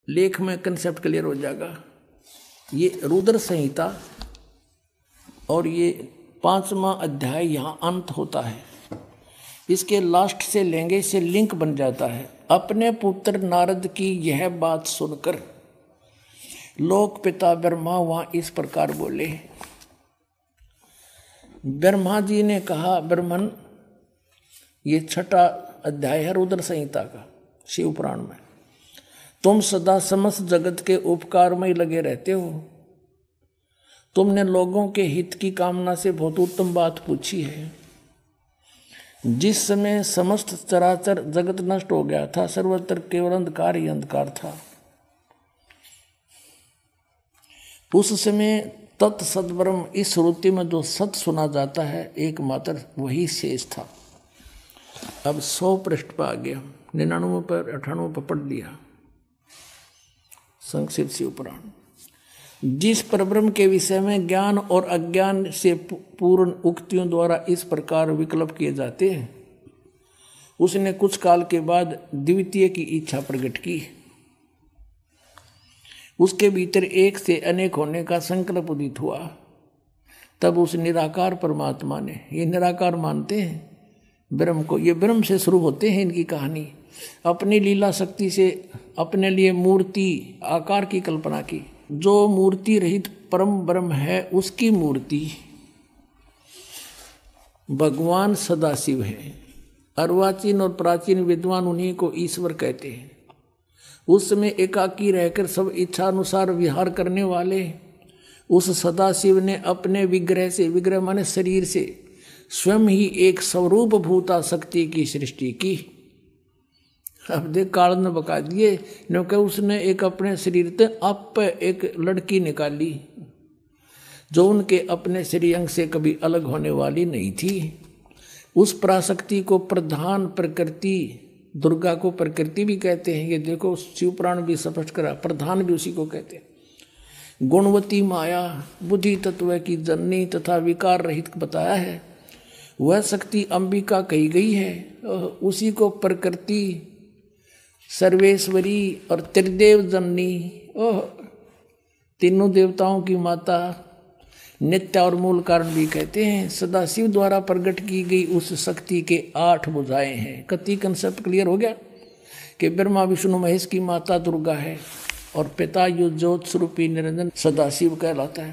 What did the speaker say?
लेख में concept clear हो जाएगा। ये रुद्र संहिता और ये 5वां अध्याय यहाँ अंत होता है। इसके लास्ट से लेंगे से लिंक बन जाता है। अपने पुत्र नारद की यह बात सुनकर लोक पिता ब्रह्मा वहां इस प्रकार बोले। ब्रह्मा जी ने कहा, ब्रह्मन, ये 6वां अध्याय है रुद्र संहिता का शिव पुराण में, तुम सदा समस्त जगत के उपकार में ही लगे रहते हो। तुमने लोगों के हित की कामना से बहुत उत्तम बात पूछी है। जिस समय समस्त चराचर जगत नष्ट हो गया था, सर्वत्र केवल अंधकार ही अंधकार था, उस समय तत्सद्ब्रह्म इस श्रुति में जो सत सुना जाता है एकमात्र वही शेष था। अब 100 पृष्ठ पर आ गया, 99 पर 98 पर पढ़ लिया संक्षिप्त शिव पुराण। जिस परब्रह्म के विषय में ज्ञान और अज्ञान से पूर्ण उक्तियों द्वारा इस प्रकार विकल्प किए जाते हैं, उसने कुछ काल के बाद द्वितीय की इच्छा प्रकट की। उसके भीतर एक से अनेक होने का संकल्प उदित हुआ। तब उस निराकार परमात्मा ने, ये निराकार मानते हैं ब्रह्म को, ये ब्रह्म से शुरू होते हैं इनकी कहानी, अपनी लीला शक्ति से अपने लिए मूर्ति आकार की कल्पना की। जो मूर्ति रहित परम ब्रह्म है उसकी मूर्ति भगवान सदाशिव है। अर्वाचीन और प्राचीन विद्वान उन्हीं को ईश्वर कहते हैं। उस समय एकाकी रहकर सब इच्छा अनुसार विहार करने वाले उस सदाशिव ने अपने विग्रह से, विग्रह माने शरीर से, स्वयं ही एक स्वरूप भूता शक्ति की सृष्टि की। अब देख काल ने बका दिए, क्योंकि उसने एक अपने शरीर से आप एक लड़की निकाली जो उनके अपने शरीर अंग से कभी अलग होने वाली नहीं थी। उस पराशक्ति को प्रधान प्रकृति, दुर्गा को प्रकृति भी कहते हैं, ये देखो शिव पुराण भी स्पष्ट करा, प्रधान भी उसी को कहते हैं। गुणवती माया बुद्धि तत्व की जननी तथा विकार रहित बताया है। वह शक्ति अंबिका कही गई है। उसी को प्रकृति, सर्वेश्वरी और त्रिदेव जननी, तीनों देवताओं की माता, नित्य और मूल कारण भी कहते हैं। सदाशिव द्वारा प्रकट की गई उस शक्ति के 8 भुजाएं हैं। कति कंसेप्ट क्लियर हो गया कि ब्रह्मा विष्णु महेश की माता दुर्गा है और पिता युज्योत स्वरूपी निरंजन सदाशिव कहलाता है।